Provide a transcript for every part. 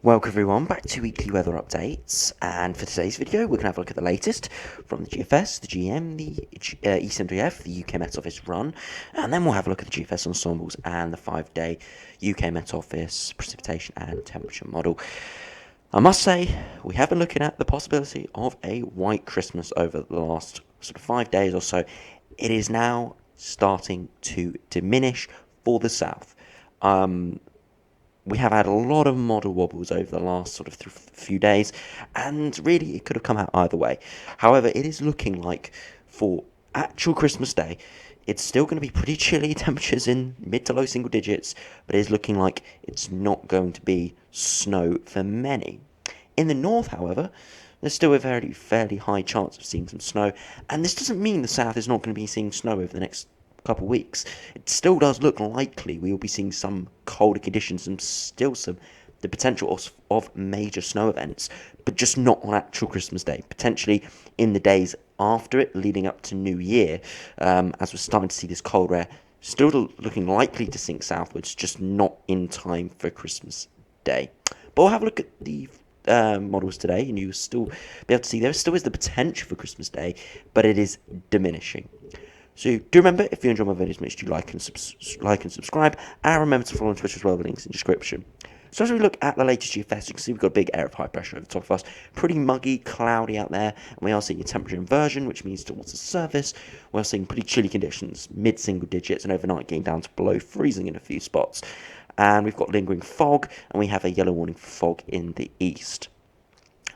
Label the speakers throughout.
Speaker 1: Welcome everyone back to weekly weather updates, and for today's video we're going to have a look at the latest from the GFS, the GM, the ECMWF, the UK Met Office Run, and then we'll have a look at the GFS Ensembles and the 5-day UK Met Office precipitation and temperature model. I must say, we have been looking at the possibility of a white Christmas over the last sort of 5 days or so. It is now starting to diminish for the south. We have had a lot of model wobbles over the last sort of few days, and really it could have come out either way. However, it is looking like for actual Christmas Day, it's still going to be pretty chilly temperatures in mid to low single digits, but it is looking like it's not going to be snow for many. In the north, however, there's still a fairly high chance of seeing some snow, and this doesn't mean the south is not going to be seeing snow over the next couple of weeks. It still does look likely we will be seeing some colder conditions and still the potential of major snow events, but just not on actual Christmas Day, potentially in the days after it leading up to New Year, as we're starting to see this cold air still looking likely to sink southwards, just not in time for Christmas Day. But we'll have a look at the models today, and you'll still be able to see there still is the potential for Christmas Day, but it is diminishing. So do remember, if you enjoy my videos, make sure you like and subscribe, and remember to follow on Twitter as well, the links in the description. So as we look at the latest GFS, you can see we've got a big area of high pressure over the top of us, pretty muggy, cloudy out there, and we are seeing a temperature inversion, which means towards the surface, we're seeing pretty chilly conditions, mid-single digits, and overnight getting down to below freezing in a few spots. And we've got lingering fog, and we have a yellow warning for fog in the east.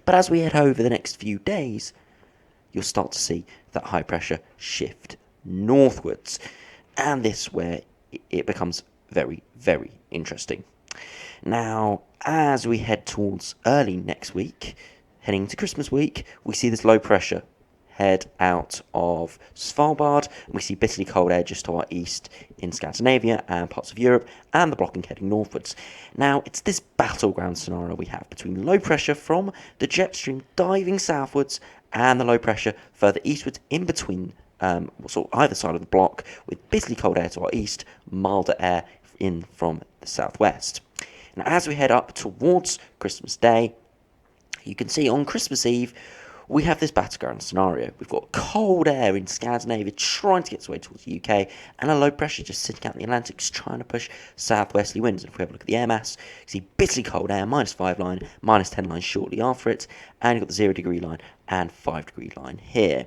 Speaker 1: But as we head over the next few days, you'll start to see that high pressure shift northwards, and this where it becomes very, very interesting. Now, as we head towards early next week, heading to Christmas week, we see this low pressure head out of Svalbard, and we see bitterly cold air just to our east in Scandinavia and parts of Europe, and the blocking heading northwards. Now, it's this battleground scenario we have between low pressure from the jet stream diving southwards and the low pressure further eastwards in between sort of either side of the block, with bitterly cold air to our east, milder air in from the southwest. Now, as we head up towards Christmas Day, you can see on Christmas Eve, we have this battleground scenario. We've got cold air in Scandinavia trying to get its way towards the UK, and a low pressure just sitting out in the Atlantic trying to push southwesterly winds. And if we have a look at the air mass, you see bitterly cold air, -5 line, -10 line shortly after it, and you've got the 0 degree line and 5 degree line here.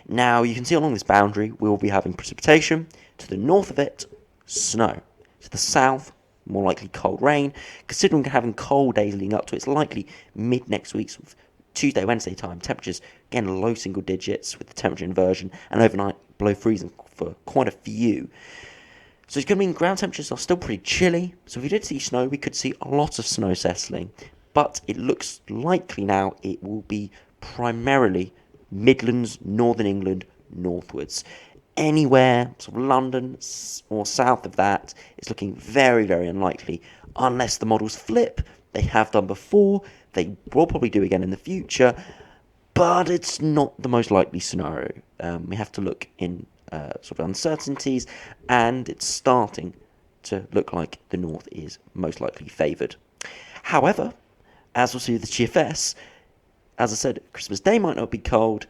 Speaker 1: Now, you can see along this boundary, we will be having precipitation. To the north of it, snow. To the south, more likely cold rain. Considering we're having cold days leading up to it, it's likely mid next week, sort of Tuesday, Wednesday time. Temperatures, again, low single digits with the temperature inversion, and overnight below freezing for quite a few. So it's going to mean ground temperatures are still pretty chilly. So if we did see snow, we could see a lot of snow settling. But it looks likely now it will be primarily Midlands, Northern England, northwards. Anywhere, sort of London or south of that, is looking very, very unlikely, unless the models flip. They have done before, they will probably do again in the future, but it's not the most likely scenario. We have to look in sort of uncertainties, and it's starting to look like the north is most likely favoured. However, as we'll see with the GFS, as I said, Christmas Day might not be cold,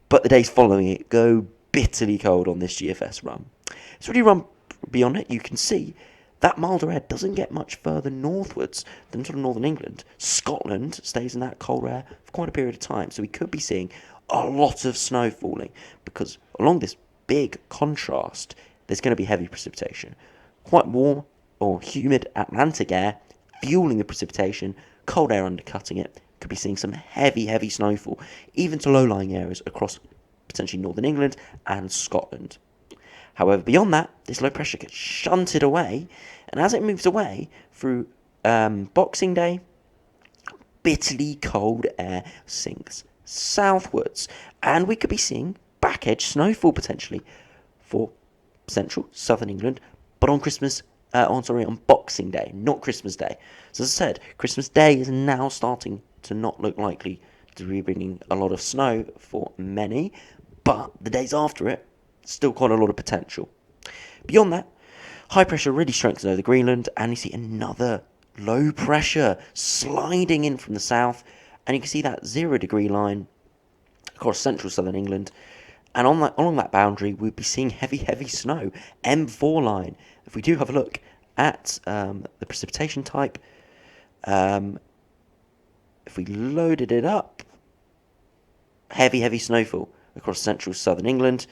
Speaker 1: but the days following it go bitterly cold on this GFS run. So when you run beyond it, you can see that milder air doesn't get much further northwards than sort of northern England. Scotland stays in that cold air for quite a period of time, so we could be seeing a lot of snow falling, because along this big contrast, there's going to be heavy precipitation. Quite warm or humid Atlantic air fueling the precipitation, cold air undercutting it. Could be seeing some heavy, heavy snowfall, even to low-lying areas across potentially northern England and Scotland. However, beyond that, this low pressure gets shunted away, and as it moves away through Boxing Day, bitterly cold air sinks southwards, and we could be seeing back-edge snowfall potentially for central, southern England, but on on Boxing Day, not Christmas Day. So as I said, Christmas Day is now starting to not look likely to be bringing a lot of snow for many, but the days after it, still quite a lot of potential. Beyond that, high pressure really strengthens over Greenland, and you see another low pressure sliding in from the south, and you can see that 0 degree line across central southern England. And along that boundary, we'd be seeing heavy snow, M4 line. If we do have a look at the precipitation type, if we loaded it up, heavy snowfall across central southern England.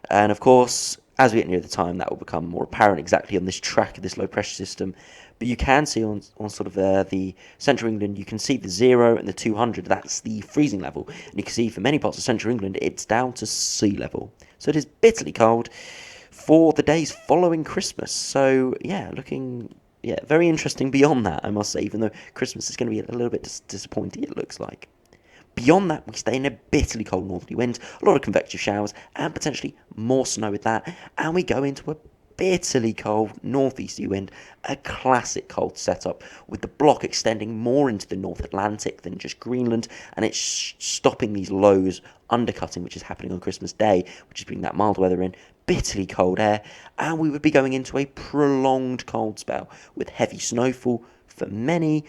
Speaker 1: And of course, as we get near the time, that will become more apparent exactly on this track of this low pressure system. But you can see on sort of the central England, you can see the 0 and the 200. That's the freezing level. And you can see for many parts of central England, it's down to sea level. So it is bitterly cold for the days following Christmas. So yeah, very interesting beyond that, I must say, even though Christmas is going to be a little bit disappointing, it looks like. Beyond that, we stay in a bitterly cold northerly wind, a lot of convective showers, and potentially more snow with that. And we go into a bitterly cold northeasterly wind, a classic cold setup, with the block extending more into the North Atlantic than just Greenland, and it's stopping these lows undercutting, which is happening on Christmas Day, which is bringing that mild weather in, bitterly cold air, and we would be going into a prolonged cold spell with heavy snowfall for many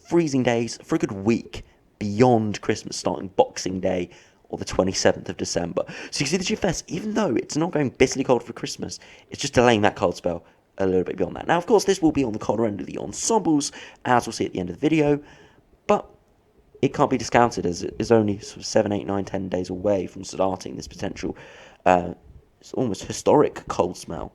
Speaker 1: freezing days for a good week beyond Christmas, starting Boxing Day or the 27th of December. So you can see the GFS, even though it's not going bitterly cold for Christmas, it's just delaying that cold spell a little bit beyond that. Now, of course, this will be on the colder end of the ensembles, as we'll see at the end of the video, but it can't be discounted as it is only sort of 7, 8, 9, 10 days away from starting this potential almost historic cold spell.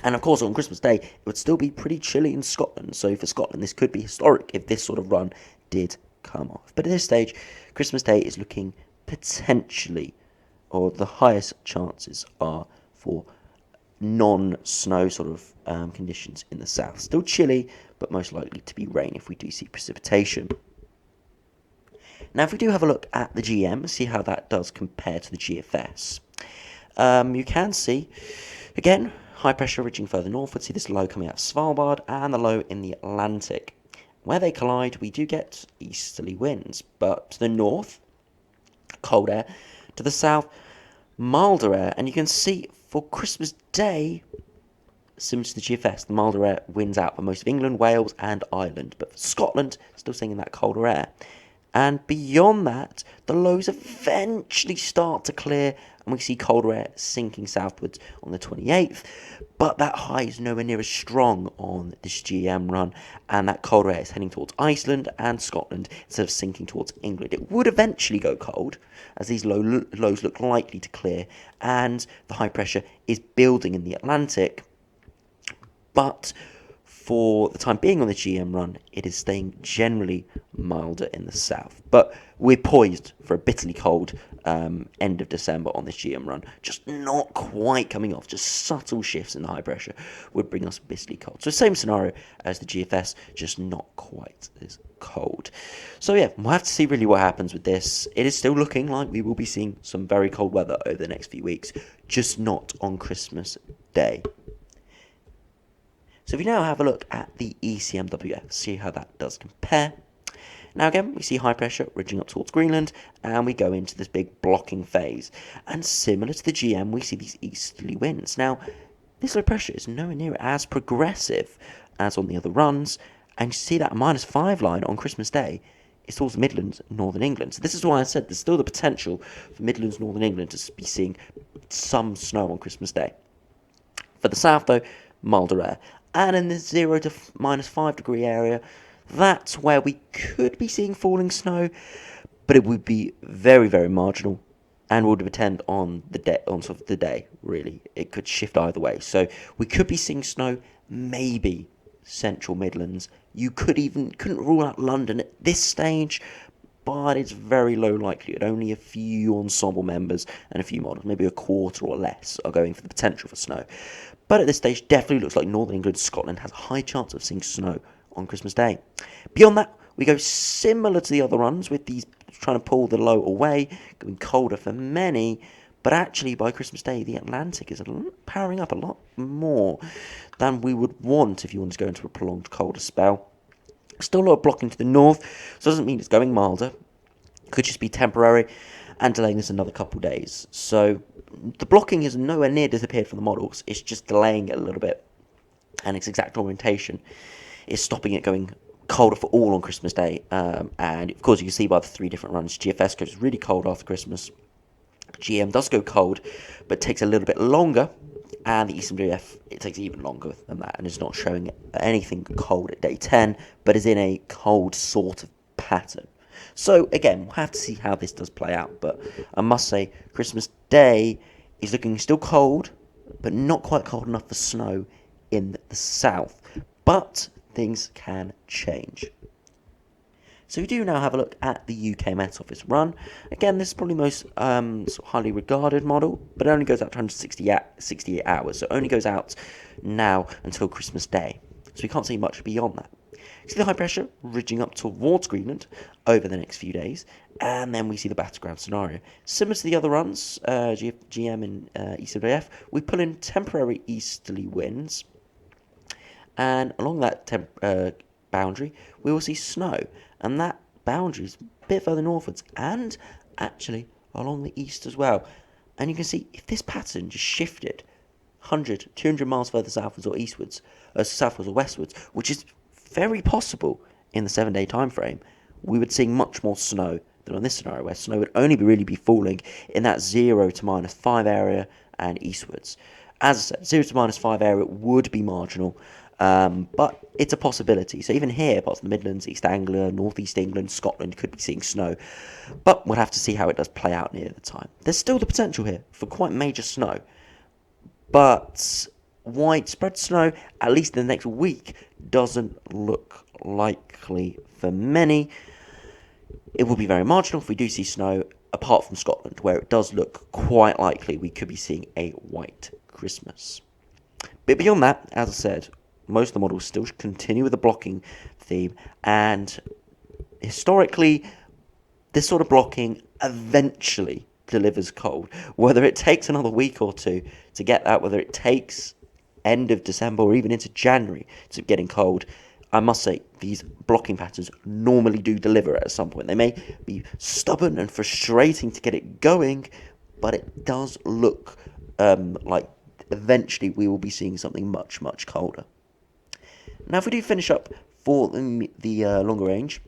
Speaker 1: And of course, on Christmas Day, it would still be pretty chilly in Scotland. So for Scotland, this could be historic if this sort of run did come off. But at this stage, Christmas Day is looking potentially, or the highest chances are for non-snow sort of conditions in the south. Still chilly, but most likely to be rain if we do see precipitation. Now, if we do have a look at the GM, see how that does compare to the GFS. You can see, again, high pressure reaching further northward. See this low coming out of Svalbard and the low in the Atlantic. Where they collide, we do get easterly winds, but to the north, cold air. To the south, milder air. And you can see for Christmas Day, similar to the GFS, the milder air wins out for most of England, Wales and Ireland. But for Scotland, still seeing that colder air. And beyond that, the lows eventually start to clear, and we see colder air sinking southwards on the 28th. But that high is nowhere near as strong on this GM run, and that colder air is heading towards Iceland and Scotland instead of sinking towards England. It would eventually go cold, as these lows look likely to clear, and the high pressure is building in the Atlantic. But for the time being on the GM run, it is staying generally milder in the south. But we're poised for a bitterly cold end of December on this GM run. Just not quite coming off. Just subtle shifts in the high pressure would bring us bitterly cold. So same scenario as the GFS, just not quite as cold. So yeah, we'll have to see really what happens with this. It is still looking like we will be seeing some very cold weather over the next few weeks, just not on Christmas Day. So if we now have a look at the ECMWF, see how that does compare. Now again, we see high pressure ridging up towards Greenland, and we go into this big blocking phase. And similar to the GM, we see these easterly winds. Now, this low pressure is nowhere near as progressive as on the other runs, and you see that -5 line on Christmas Day is towards Midlands, Northern England. So this is why I said there's still the potential for Midlands, Northern England to be seeing some snow on Christmas Day. For the south, though, milder air. And in the 0 to -5 degree area, that's where we could be seeing falling snow, but it would be very, very marginal, and would depend on the day. Really, it could shift either way. So we could be seeing snow, maybe central Midlands. You couldn't rule out London at this stage, but it's very low likelihood. Only a few ensemble members and a few models, maybe a quarter or less, are going for the potential for snow. But at this stage, definitely looks like Northern England, Scotland has a high chance of seeing snow on Christmas Day. Beyond that, we go similar to the other runs, with these trying to pull the low away, going colder for many. But actually, by Christmas Day, the Atlantic is powering up a lot more than we would want if you want to go into a prolonged colder spell. Still a lot of blocking to the north, so it doesn't mean it's going milder. It could just be temporary and delaying this another couple days. So the blocking has nowhere near disappeared from the models. It's just delaying it a little bit, and its exact orientation is stopping it going colder for all on Christmas Day. And of course, you can see by the 3 different runs, GFS goes really cold after Christmas. GM does go cold, but takes a little bit longer. And the ECMWF, it takes even longer than that and is not showing anything cold at day 10, but is in a cold sort of pattern. So again, we'll have to see how this does play out, but I must say Christmas Day is looking still cold, but not quite cold enough for snow in the south. But things can change. So we do now have a look at the UKMO Office Run. Again, this is probably the most sort of highly regarded model, but it only goes out to 168 hours. So it only goes out now until Christmas Day. So we can't see much beyond that. See the high pressure ridging up towards Greenland over the next few days, and then we see the Battleground Scenario. Similar to the other runs, GM and ECMWF, we pull in temporary easterly winds, and along that boundary, we will see snow, and that boundary is a bit further northwards, and actually along the east as well. And you can see if this pattern just shifted 100, 200 miles further southwards or eastwards, southwards or westwards, which is very possible in the 7-day time frame, we would see much more snow than on this scenario, where snow would only really be falling in that 0 to -5 area and eastwards. As I said, 0 to -5 area would be marginal, but it's a possibility. So even here, parts of the Midlands, East Anglia, North East England, Scotland could be seeing snow, but we'll have to see how it does play out near the time. There's still the potential here for quite major snow, but widespread snow, at least in the next week, doesn't look likely for many. It will be very marginal if we do see snow, apart from Scotland, where it does look quite likely we could be seeing a white Christmas. But beyond that, as I said, most of the models still continue with the blocking theme, and historically, this sort of blocking eventually delivers cold. Whether it takes another week or two to get that, whether it takes end of December or even into January to getting cold, I must say these blocking patterns normally do deliver at some point. They may be stubborn and frustrating to get it going, but it does look like eventually we will be seeing something much, much colder. Now, if we do finish up for the longer range,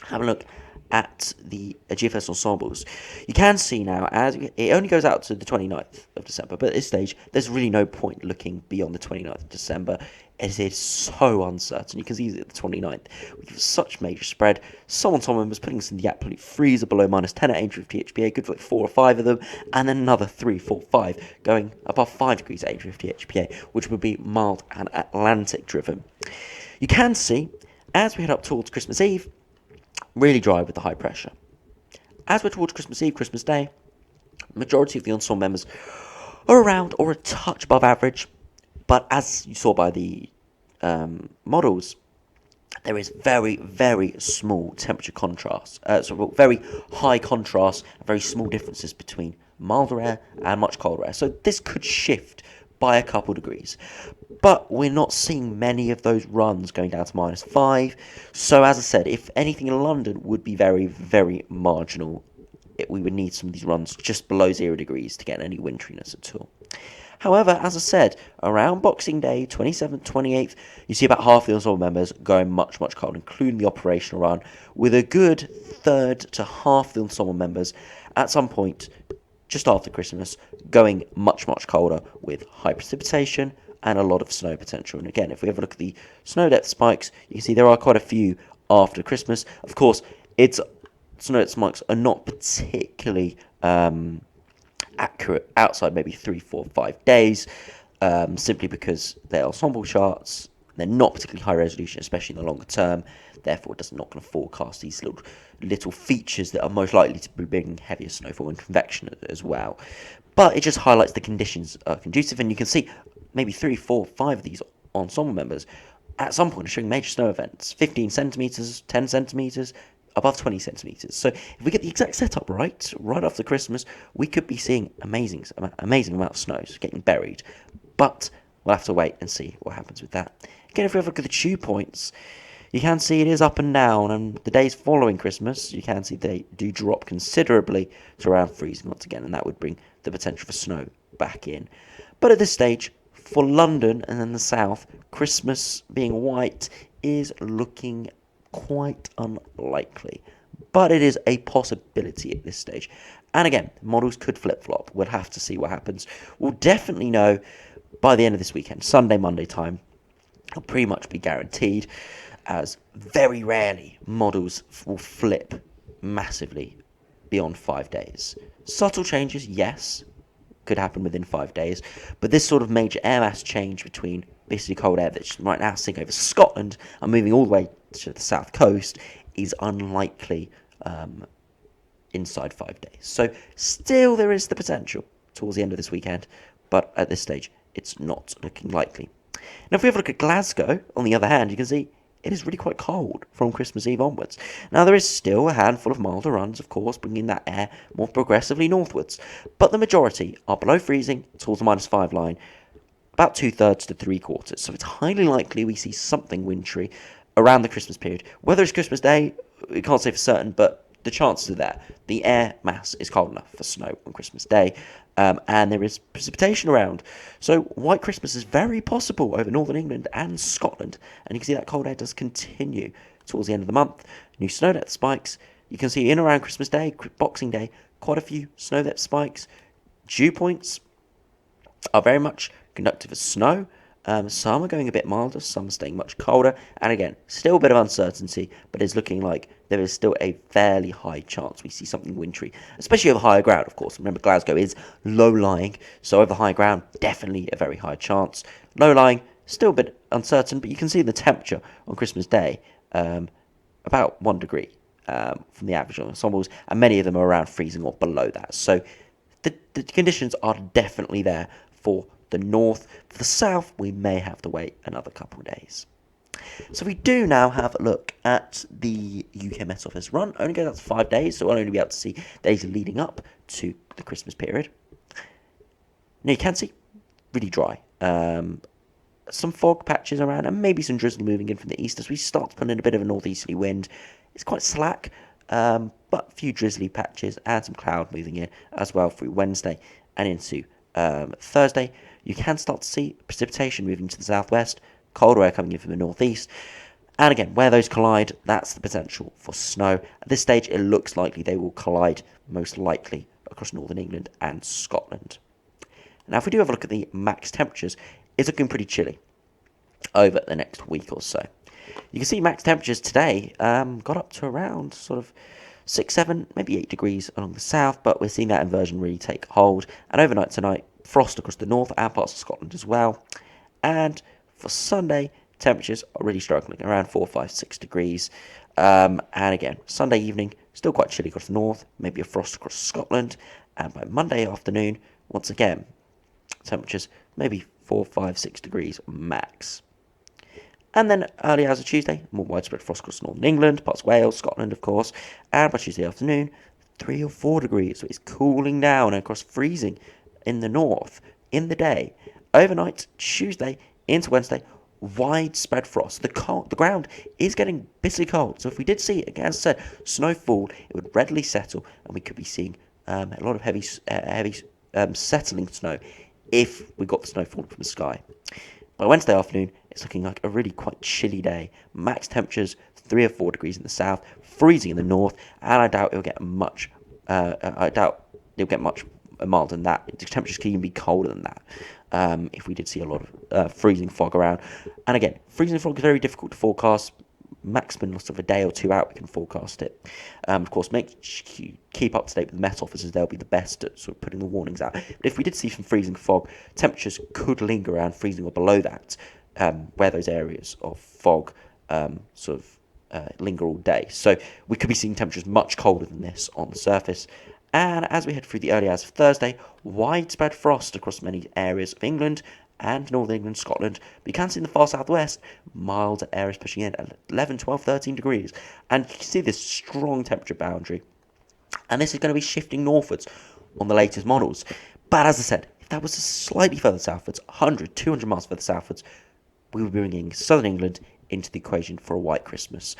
Speaker 1: have a look at the GFS Ensembles. You can see now, as it only goes out to the 29th of December, but at this stage, there's really no point looking beyond the 29th of December. It is so uncertain. You can see at the 29th, we have such major spread. Some ensemble members putting us in the absolute freezer below -10 at 850 HPA, good for like 4 or 5 of them, and then another 3, 4, 5 going above 5 degrees at 850 HPA, which would be mild and Atlantic driven. You can see, as we head up towards Christmas Eve, really dry with the high pressure. As we're towards Christmas Eve, Christmas Day, majority of the ensemble members are around or a touch above average, but as you saw by the models, there is very, very small temperature contrast, very high contrast, and very small differences between milder air and much colder air. So this could shift by a couple degrees, but we're not seeing many of those runs going down to -5. So as I said, if anything in London would be very, very marginal, we would need some of these runs just below 0 degrees to get any winteriness at all. However, as I said, around Boxing Day, 27th, 28th, you see about half the ensemble members going much, much colder, including the Operational Run, with a good third to half the ensemble members at some point just after Christmas going much, much colder with high precipitation and a lot of snow potential. And again, if we have a look at the snow depth spikes, you can see there are quite a few after Christmas. Of course, snow depth spikes are not particularly accurate outside maybe 3, 4, 5 days, simply because they're ensemble charts. They're not particularly high resolution, especially in the longer term. Therefore, it's not going to forecast these little features that are most likely to be bringing heavier snowfall and convection as well. But it just highlights the conditions are conducive, and you can see maybe 3, 4, 5 of these ensemble members at some point are showing major snow events, 15 centimetres, 10 centimetres, above 20 centimetres. So if we get the exact setup right after Christmas, we could be seeing amazing amount of snow getting buried. But we'll have to wait and see what happens with that. Again, if we have a look at the dew points, you can see it is up and down, and the days following Christmas, you can see they do drop considerably to around freezing once again, and that would bring the potential for snow back in. But at this stage, for London and then the south, Christmas being white is looking quite unlikely, but it is a possibility at this stage. And again, models could flip-flop. We'll have to see what happens. We'll definitely know by the end of this weekend, Sunday, Monday time. It'll pretty much be guaranteed, as very rarely models will flip massively beyond 5 days. Subtle changes, yes, could happen within 5 days, but this sort of major air mass change between basically cold air that's right now sitting over Scotland and moving all the way to the south coast is unlikely inside 5 days. So still there is the potential towards the end of this weekend, but at this stage it's not looking likely. Now if we have a look at Glasgow, on the other hand, you can see it is really quite cold from Christmas Eve onwards. Now there is still a handful of milder runs, of course, bringing that air more progressively northwards, but the majority are below freezing towards the -5 line, about 2/3 to 3/4, so it's highly likely we see something wintry around the Christmas period. Whether it's Christmas Day, we can't say for certain, but the chances are there. The air mass is cold enough for snow on Christmas Day, and there is precipitation around. So White Christmas is very possible over northern England and Scotland, and you can see that cold air does continue towards the end of the month. New snow depth spikes. You can see in around Christmas Day, Boxing Day, quite a few snow depth spikes. Dew points are very much conductive of snow. Some are going a bit milder, some are staying much colder, and again, still a bit of uncertainty, but it's looking like there is still a fairly high chance we see something wintry, especially over higher ground, of course. Remember, Glasgow is low-lying, so over high ground, definitely a very high chance. Low-lying, still a bit uncertain, but you can see the temperature on Christmas Day, about 1 degree from the average on ensembles, and many of them are around freezing or below that. So the conditions are definitely there for the north. For the south, we may have to wait another couple of days. So we do now have a look at the UKMO Office Run. Only goes out to 5 days, so we'll only be able to see days leading up to the Christmas period. Now you can see, really dry. Some fog patches around, and maybe some drizzle moving in from the east as we start to put in a bit of a northeasterly wind. It's quite slack, but a few drizzly patches and some cloud moving in as well through Wednesday and into Thursday. You can start to see precipitation moving to the southwest, colder air coming in from the northeast, and again, where those collide, that's the potential for snow. At this stage, it looks likely they will collide most likely across northern England and Scotland. Now, if we do have a look at the max temperatures, it's looking pretty chilly over the next week or so. You can see max temperatures today got up to around sort of 6, 7, maybe 8 degrees along the south, but we're seeing that inversion really take hold. And overnight tonight, frost across the north and parts of Scotland as well. And for Sunday, temperatures are really struggling, around 4, 5, 6 degrees. And again, Sunday evening, still quite chilly across the north, maybe a frost across Scotland. And by Monday afternoon, once again, temperatures maybe 4, 5, 6 degrees max. And then early hours of Tuesday, more widespread frost across northern England, parts of Wales, Scotland, of course. And by Tuesday afternoon, 3 or 4 degrees. So it's cooling down across freezing in the north in the day. Overnight, Tuesday into Wednesday, widespread frost. The ground is getting bitterly cold. So if we did see, again, as I said, snowfall, it would readily settle, and we could be seeing a lot of heavy settling snow if we got the snowfall from the sky. By Wednesday afternoon, it's looking like a really quite chilly day. Max temperatures 3 or 4 degrees in the south, freezing in the north, and I doubt it'll get much. Milder than that. The temperatures can even be colder than that if we did see a lot of freezing fog around. And again, freezing fog is very difficult to forecast. Maximum loss of a day or two out, we can forecast it. Of course, keep up to date with the Met Office, as they'll be the best at sort of putting the warnings out. But if we did see some freezing fog, temperatures could linger around freezing or below that, where those areas of fog linger all day. So we could be seeing temperatures much colder than this on the surface. And as we head through the early hours of Thursday, widespread frost across many areas of England and northern England, Scotland. But you can see in the far southwest, milder areas pushing in at 11, 12, 13 degrees. And you can see this strong temperature boundary. And this is going to be shifting northwards on the latest models. But as I said, if that was slightly further southwards, 100, 200 miles further southwards, we would be bringing southern England into the equation for a white Christmas,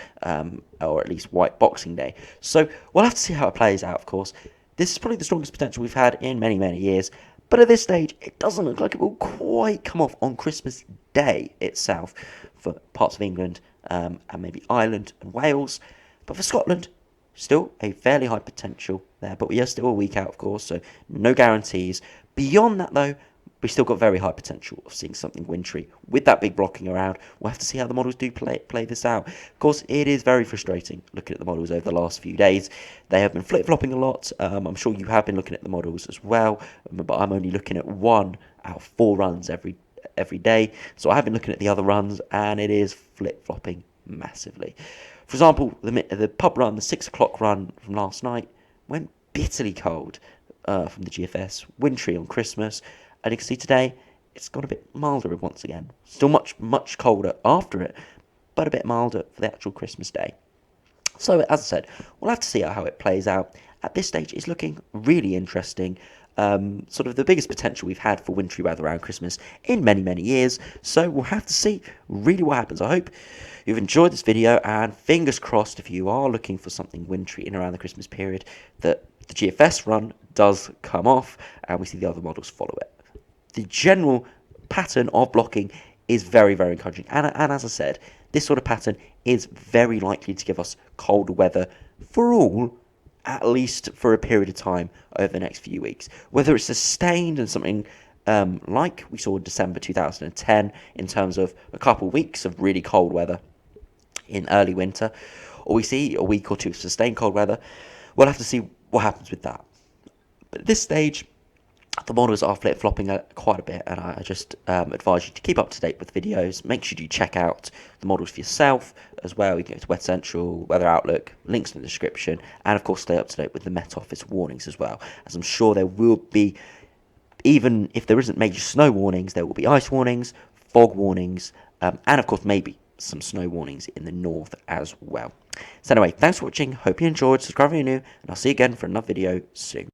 Speaker 1: or at least white Boxing Day. So we'll have to see how it plays out, of course. This is probably the strongest potential we've had in many, many years. But at this stage, it doesn't look like it will quite come off on Christmas Day itself for parts of England and maybe Ireland and Wales. But for Scotland, still a fairly high potential there, but we are still a week out, of course, so no guarantees. Beyond that, though, we've still got very high potential of seeing something wintry. With that big blocking around, we'll have to see how the models do play this out. Of course, it is very frustrating looking at the models over the last few days. They have been flip-flopping a lot. I'm sure you have been looking at the models as well, but I'm only looking at 1 out of 4 runs every day. So I have been looking at the other runs, and it is flip-flopping massively. For example, the pub run, the 6 o'clock run from last night, went bitterly cold from the GFS, wintry on Christmas. And you can see today, it's got a bit milder once again. Still much colder after it, but a bit milder for the actual Christmas day. So, as I said, we'll have to see how it plays out. At this stage, it's looking really interesting. Sort of the biggest potential we've had for wintry weather around Christmas in many years. So we'll have to see really what happens. I hope you've enjoyed this video, and fingers crossed if you are looking for something wintry in around the Christmas period, that the GFS run does come off and we see the other models follow it. The general pattern of blocking is very encouraging. And as I said, this sort of pattern is very likely to give us colder weather for all, at least for a period of time over the next few weeks. Whether it's sustained and something like we saw in December 2010 in terms of a couple of weeks of really cold weather in early winter, or we see a week or two of sustained cold weather, we'll have to see what happens with that. But at this stage, the models are flip-flopping quite a bit, and I just advise you to keep up to date with videos. Make sure you check out the models for yourself as well. You can go to Weather Central, Weather Outlook, links in the description, and of course stay up to date with the Met Office warnings as well, as I'm sure there will be, even if there isn't major snow warnings, there will be ice warnings, fog warnings, and of course maybe some snow warnings in the north as well. So anyway, thanks for watching, hope you enjoyed, subscribe if you're new, and I'll see you again for another video soon.